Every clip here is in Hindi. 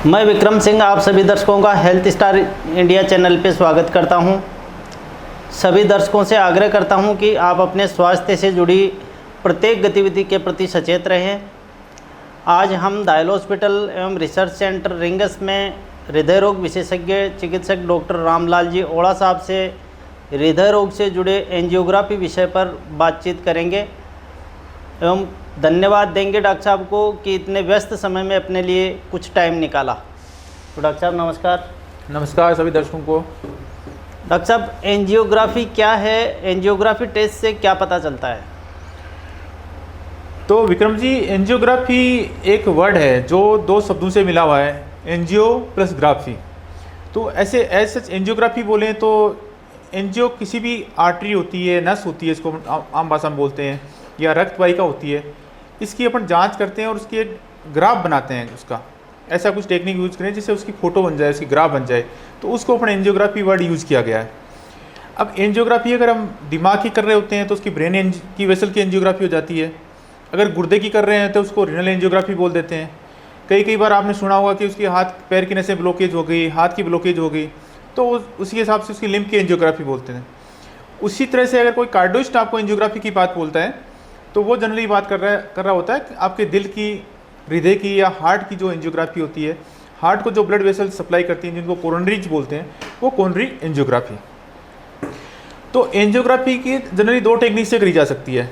मैं विक्रम सिंह आप सभी दर्शकों का हेल्थ स्टार इंडिया चैनल पे स्वागत करता हूं। सभी दर्शकों से आग्रह करता हूं कि आप अपने स्वास्थ्य से जुड़ी प्रत्येक गतिविधि के प्रति सचेत रहें। आज हम दायल हॉस्पिटल एवं रिसर्च सेंटर रिंगस में हृदय रोग विशेषज्ञ चिकित्सक डॉक्टर रामलाल जी ओड़ा साहब से हृदय रोग से जुड़े एंजियोग्राफी विषय पर बातचीत करेंगे एवं धन्यवाद देंगे डॉक्टर साहब को कि इतने व्यस्त समय में अपने लिए कुछ टाइम निकाला। तो डॉक्टर साहब नमस्कार। नमस्कार सभी दर्शकों को। डॉक्टर साहब एंजियोग्राफी क्या है, एंजियोग्राफी टेस्ट से क्या पता चलता है? तो विक्रम जी, एंजियोग्राफी एक वर्ड है जो दो शब्दों से मिला हुआ है, एंजियो प्लस ग्राफी। तो ऐसे एंजियोग्राफी बोलें तो एंजियो किसी भी आर्टरी होती है, नस होती है, इसको आम भाषा में बोलते हैं, या रक्त वाहिका होती है, इसकी अपन जांच करते हैं और उसकी एक ग्राफ बनाते हैं। उसका ऐसा कुछ टेक्निक यूज़ करें जिससे उसकी फ़ोटो बन जाए, उसकी ग्राफ बन जाए, तो उसको अपन एंजियोग्राफी वर्ड यूज़ किया गया है। अब एंजियोग्राफी अगर हम दिमाग की कर रहे होते हैं तो उसकी ब्रेन की वेसल की एंजियोग्राफी हो जाती है। अगर गुर्दे की कर रहे हैं तो उसको रीनल एंजियोग्राफी बोल देते हैं। कई बार आपने सुना होगा कि उसकी हाथ पैर की नसें ब्लॉकेज हो गई, हाथ की ब्लॉकेज हो गई, तो उसी हिसाब से उसकी लिम्फ की एंजियोग्राफी बोलते हैं। उसी तरह से अगर कोई कार्डियोस्ट आपको एंजियोग्राफी की बात बोलता है तो वो जनरली बात कर रहा होता है कि आपके दिल की, हृदय की या हार्ट की जो एंजियोग्राफी होती है, हार्ट को जो ब्लड वेसल सप्लाई करती हैं जिनको कोरोनरीज बोलते हैं, वो कोरोनरी एंजियोग्राफी। तो एंजियोग्राफी की जनरली दो टेक्निक से करी जा सकती है।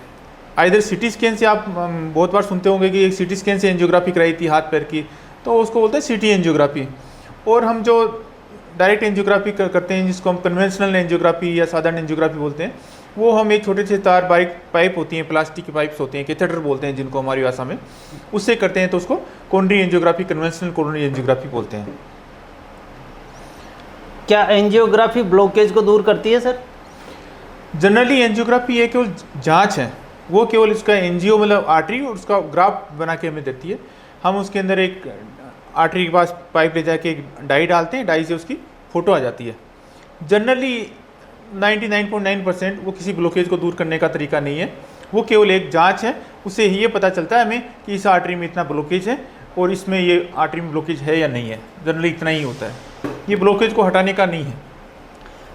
आइधर सिटी स्कैन से, आप बहुत बार सुनते होंगे कि एक सिटी स्कैन से एंजियोग्राफी कराई थी हाथ पैर की, तो उसको बोलते हैं सिटी एंजियोग्राफी। और हम जो डायरेक्ट एंजियोग्राफी करते हैं जिसको हम कन्वेंशनल एंजियोग्राफी या साधारण एंजियोग्राफी बोलते हैं, वो हम एक छोटे से तार बारीक पाइप होती हैं, प्लास्टिक की पाइप्स होती हैं, कैथेटर बोलते हैं जिनको हमारी भाषा में, उससे करते हैं, तो उसको coronary angiography, conventional coronary angiography बोलते हैं। क्या एंजियोग्राफी ब्लॉकेज को दूर करती है सर? जनरली एंजियोग्राफी ये केवल जांच है, वो केवल इसका एंजियो मतलब आर्टरी और उसका ग्राफ बना के हमें देती है। हम उसके अंदर एक आर्टरी के पास पाइप ले जाके एक डाई डालते हैं, डाई से उसकी फ़ोटो आ जाती है। जनरली 99.9% वो किसी ब्लॉकेज को दूर करने का तरीका नहीं है, वो केवल एक जांच है। उससे ही ये पता चलता है हमें कि इस आर्टरी में इतना ब्लॉकेज है और इसमें ये आर्टरी में ब्लॉकेज है या नहीं है। जनरली इतना ही होता है, ये ब्लॉकेज को हटाने का नहीं है।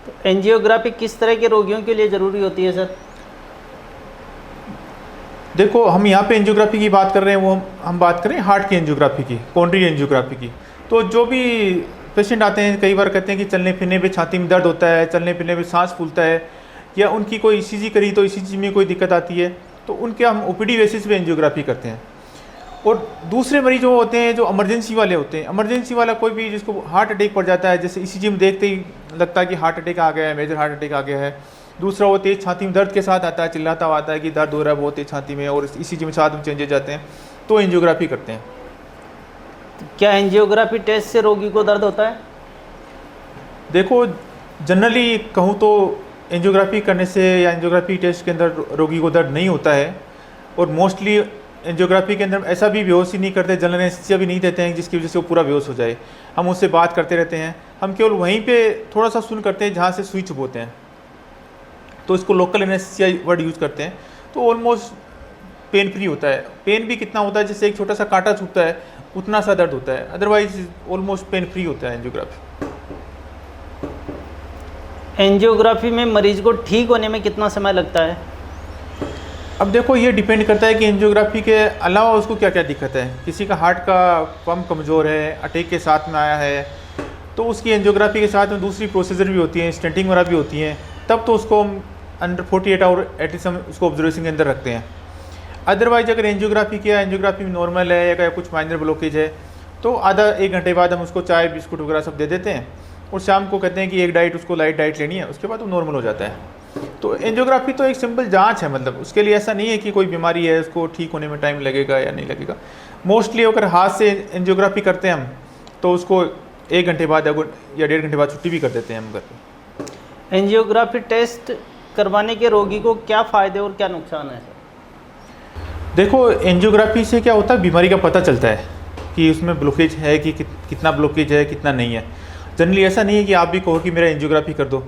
तो एंजियोग्राफी किस तरह के रोगियों के लिए ज़रूरी होती है सर? देखो, हम यहाँ पे एंजियोग्राफी की बात कर रहे हैं, वो हम बात करें हार्ट की एंजियोग्राफी की, कोरोनरी एंजियोग्राफी की। तो जो भी पेशेंट आते हैं कई बार कहते हैं कि चलने फिरने पे छाती में दर्द होता है, चलने फिरने पे सांस फूलता है, या उनकी कोई ईसीजी करी तो ईसीजी में कोई दिक्कत आती है, तो उनके हम ओपीडी बेसिस पे एंजियोग्राफी करते हैं। और दूसरे मरीज जो होते हैं जो इमरजेंसी वाले होते हैं, इमरजेंसी वाला कोई भी जिसको हार्ट अटैक पड़ जाता है, जैसे ईसीजी में देखते ही लगता है कि हार्ट अटैक आ गया है, मेजर हार्ट अटैक आ गया है। दूसरा वो तेज छाती में दर्द के साथ आता है, चिल्लाता हुआ आता है कि दर्द हो रहा है बहुत तेज छाती में, और ईसीजी में साथ में चेंज हो जाते हैं, तो एंजियोग्राफी करते हैं। क्या एंजियोग्राफी टेस्ट से रोगी को दर्द होता है? देखो, जनरली कहूँ तो एंजियोग्राफी करने से या एंजियोग्राफी टेस्ट के अंदर रोगी को दर्द नहीं होता है। और मोस्टली एंजियोग्राफी के अंदर ऐसा भी बेहोशी नहीं करते, जनरल एनेस्थीसिया भी नहीं देते हैं जिसकी वजह से वो पूरा बेहोश हो जाए। हम उससे बात करते रहते हैं, हम केवल वहीं पे थोड़ा सा सुन करते हैं जहाँ से सुई चुभोते हैं, तो इसको लोकल एनेस्थीसिया वर्ड यूज़ करते हैं। तो ऑलमोस्ट पेन फ्री होता है। पेन भी कितना होता है, जैसे एक छोटा सा कांटा चुभता है उतना सा दर्द होता है, अदरवाइज ऑलमोस्ट पेन फ्री होता है एंजियोग्राफी। एंजियोग्राफी में मरीज को ठीक होने में कितना समय लगता है? अब देखो, ये डिपेंड करता है कि एंजियोग्राफी के अलावा उसको क्या क्या दिक्कत है। किसी का हार्ट का पंप कमज़ोर है, अटैक के साथ में आया है, तो उसकी एंजियोग्राफी के साथ में दूसरी प्रोसीजर भी होती है, स्टेंटिंग वगैरह भी होती हैं, तब तो उसको हम अंडर 48 आवर एटलीस्ट हम उसको ऑब्जर्वेशन के अंदर रखते हैं। अदरवाइज अगर एंजियोग्राफी किया, एंजियोग्राफी में नॉर्मल है या कुछ माइनर ब्लॉकेज है, तो आधा एक घंटे बाद हम उसको चाय बिस्कुट वगैरह सब दे देते हैं, और शाम को कहते हैं कि एक डाइट उसको लाइट डाइट लेनी है, उसके बाद वो नॉर्मल हो जाता है। तो एंजियोग्राफी तो एक सिंपल जांच है, मतलब उसके लिए ऐसा नहीं है कि कोई बीमारी है उसको ठीक होने में टाइम लगेगा या नहीं लगेगा। मोस्टली अगर हाथ से एंजियोग्राफी करते हैं हम, तो उसको 1 घंटे बाद या 1.5 घंटे बाद छुट्टी भी कर देते हैं हम घर पर। एंजियोग्राफी टेस्ट करवाने के रोगी को क्या फ़ायदे और क्या नुकसान है सर? देखो, एंजियोग्राफी से क्या होता है, बीमारी का पता चलता है कि उसमें ब्लॉकेज है कि कितना ब्लॉकेज है, कितना नहीं है। जनरली ऐसा नहीं है कि आप भी कहो कि मेरा एंजियोग्राफी कर दो।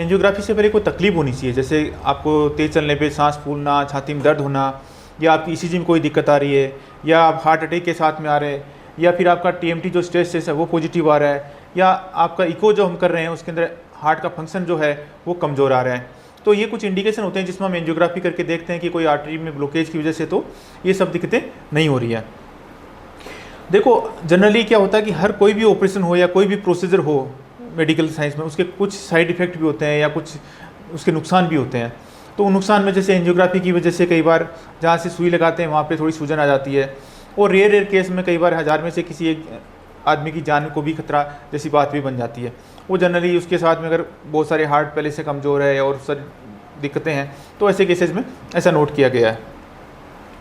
एंजियोग्राफी से पहले कोई तकलीफ होनी चाहिए, जैसे आपको तेज़ चलने पे सांस फूलना, छाती में दर्द होना, या आपकी ईसीजी में कोई दिक्कत आ रही है, या आप हार्ट अटैक के साथ में आ रहे हैं, या फिर आपका TMT जो स्ट्रेस टेस्ट है वो पॉजिटिव आ रहा है, या आपका इको जो हम कर रहे हैं उसके अंदर हार्ट का फंक्शन जो है वो कमज़ोर आ रहा है। तो ये कुछ इंडिकेशन होते हैं जिसमें हम एंजियोग्राफी करके देखते हैं कि कोई आर्टरी में ब्लॉकेज की वजह से तो ये सब दिक्कतें नहीं हो रही है। देखो जनरली क्या होता है कि हर कोई भी ऑपरेशन हो या कोई भी प्रोसीजर हो मेडिकल साइंस में, उसके कुछ साइड इफ़ेक्ट भी होते हैं या कुछ उसके नुकसान भी होते हैं। तो उन नुकसान में जैसे एंजियोग्राफी की वजह से कई बार जहाँ से सुई लगाते हैं वहाँ पे थोड़ी सूजन आ जाती है, और रेयर केस में कई बार 1000 में से किसी एक आदमी की जान को भी खतरा जैसी बात भी बन जाती है। वो जनरली उसके साथ में अगर बहुत सारे हार्ट पहले से कमज़ोर है और सारी दिक्कतें हैं तो ऐसे केसेस में ऐसा नोट किया गया है।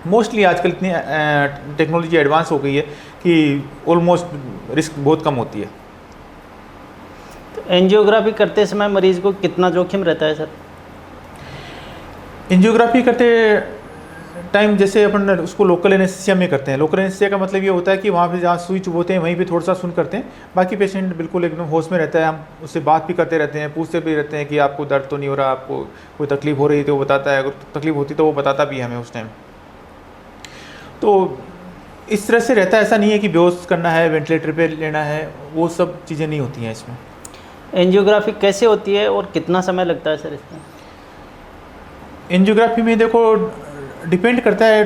मोस्टली आजकल इतनी टेक्नोलॉजी एडवांस हो गई है कि ऑलमोस्ट रिस्क बहुत कम होती है। तो एंजियोग्राफी करते समय मरीज़ को कितना जोखिम रहता है सर? एंजियोग्राफी करते टाइम जैसे अपन उसको लोकल एनेस्थीसिया में करते हैं। लोकल एनेस्थीसिया का मतलब ये होता है कि वहाँ पे जहाँ सुई चुभोते हैं वहीं पे थोड़ा सा सुन करते हैं, बाकी पेशेंट बिल्कुल एकदम होश में रहता है। हम उससे बात भी करते रहते हैं, पूछते भी रहते हैं कि आपको दर्द तो नहीं हो रहा, आपको कोई तकलीफ हो रही तो वो बताता है, अगर तकलीफ होती तो वो बताता भी है हमें उस टाइम। तो इस तरह से रहता है, ऐसा नहीं है कि बेहोश करना है, वेंटिलेटर पे लेना है, वो सब चीज़ें नहीं होती हैं इसमें। एंजियोग्राफी कैसे होती है और कितना समय लगता है सर इसमें? एंजियोग्राफी में देखो डिपेंड करता है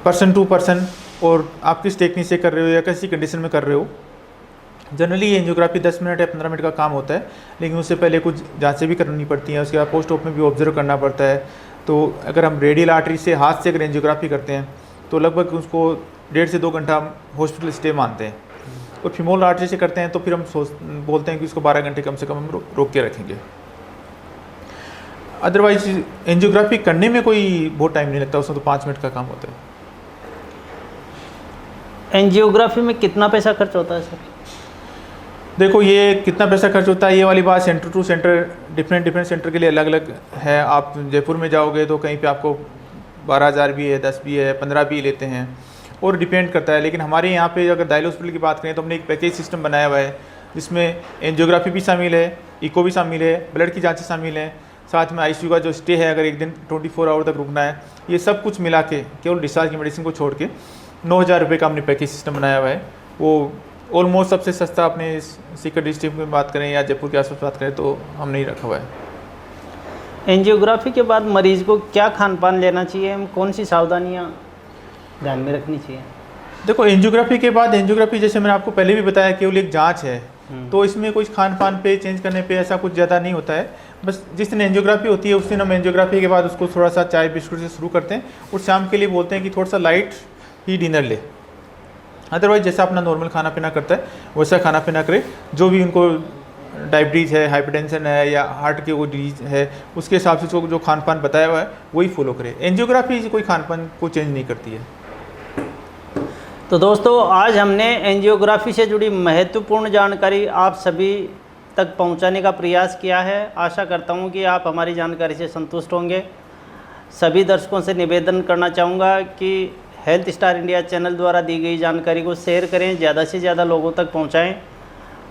पर्सन टू पर्सन और आप किस टेक्निक से कर रहे हो या कैसी कंडीशन में कर रहे हो। जनरली एंजियोग्राफी 10 मिनट या 15 मिनट का काम होता है, लेकिन उससे पहले कुछ जांचें भी करनी पड़ती हैं, उसके बाद पोस्ट ऑप में भी ऑब्जर्व करना पड़ता है। तो अगर हम रेडियल आर्टरी से हाथ से अगर एंजियोग्राफी करते हैं तो लगभग उसको 1.5 से 2 घंटा हम हॉस्पिटल स्टे मानते हैं, और फीमोरल आर्टरी से करते हैं तो फिर हम बोलते हैं कि उसको 12 घंटे कम से कम हम रोक के रखेंगे। अदरवाइज एंजियोग्राफी करने में कोई बहुत टाइम नहीं लगता, उसमें तो 5 मिनट का काम होता है। एंजियोग्राफी में कितना पैसा खर्च होता है सर? देखो ये कितना पैसा खर्च होता है ये वाली बात centre to centre different centre के लिए अलग अलग है। आप जयपुर में जाओगे तो कहीं पे आपको 12,000 भी है, 10 भी है, 15 भी लेते हैं, और डिपेंड करता है। लेकिन हमारे यहाँ पे अगर दाइल हॉस्पिटल की बात करें तो हमने एक पैकेज सिस्टम बनाया हुआ है जिसमें एंजियोग्राफी भी शामिल है, इको भी शामिल है, ब्लड की जाँचें शामिल हैं, साथ में ICU का जो स्टे है अगर एक दिन 24 आवर तक रुकना है, ये सब कुछ मिला के केवल डिस्चार्ज की मेडिसिन को छोड़ के 9,000 रुपये का हमने पैकेज सिस्टम बनाया हुआ है। वो ऑलमोस्ट सबसे सस्ता अपने सीकर डिस्ट्रिक्ट में बात करें या जयपुर के आसपास बात करें तो हमने ही रखा हुआ है। एंजियोग्राफी के बाद मरीज़ को क्या खान पान लेना चाहिए, कौन सी सावधानियाँ ध्यान में रखनी चाहिए? देखो एंजियोग्राफी के बाद, एंजियोग्राफी जैसे मैंने आपको पहले भी बताया केवल एक जांच है, तो इसमें कुछ खान पान पे चेंज करने पे ऐसा कुछ ज़्यादा नहीं होता है। बस जिस दिन एंजियोग्राफी होती है उस दिन हम एंजियोग्राफी के बाद उसको थोड़ा सा चाय बिस्कुट से शुरू करते हैं, और शाम के लिए बोलते हैं कि थोड़ा सा लाइट ही डिनर ले। अदरवाइज जैसा अपना नॉर्मल खाना पीना करता है वैसा खाना पीना करे। जो भी उनको डायबिटीज़ है, हाइपरटेंशन है या हार्ट की कोई डिजीज है, उसके हिसाब से जो खान पान बताया हुआ है वही फॉलो करे। एंजियोग्राफी कोई खान पान को चेंज नहीं करती है। तो दोस्तों आज हमने एंजियोग्राफी से जुड़ी महत्वपूर्ण जानकारी आप सभी तक पहुंचाने का प्रयास किया है। आशा करता हूं कि आप हमारी जानकारी से संतुष्ट होंगे। सभी दर्शकों से निवेदन करना चाहूँगा कि हेल्थ स्टार इंडिया चैनल द्वारा दी गई जानकारी को शेयर करें, ज़्यादा से ज़्यादा लोगों तक पहुँचाएँ।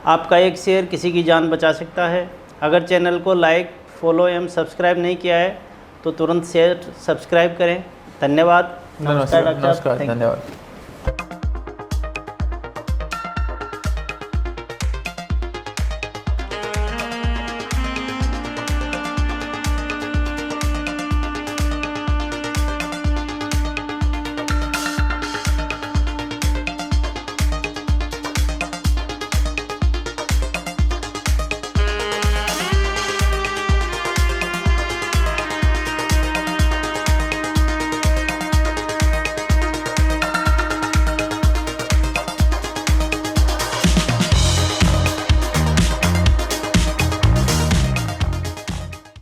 आपका एक शेयर किसी की जान बचा सकता है। अगर चैनल को लाइक, फॉलो एवं सब्सक्राइब नहीं किया है तो तुरंत शेयर सब्सक्राइब करें। धन्यवाद। नमस्कार, धन्यवाद।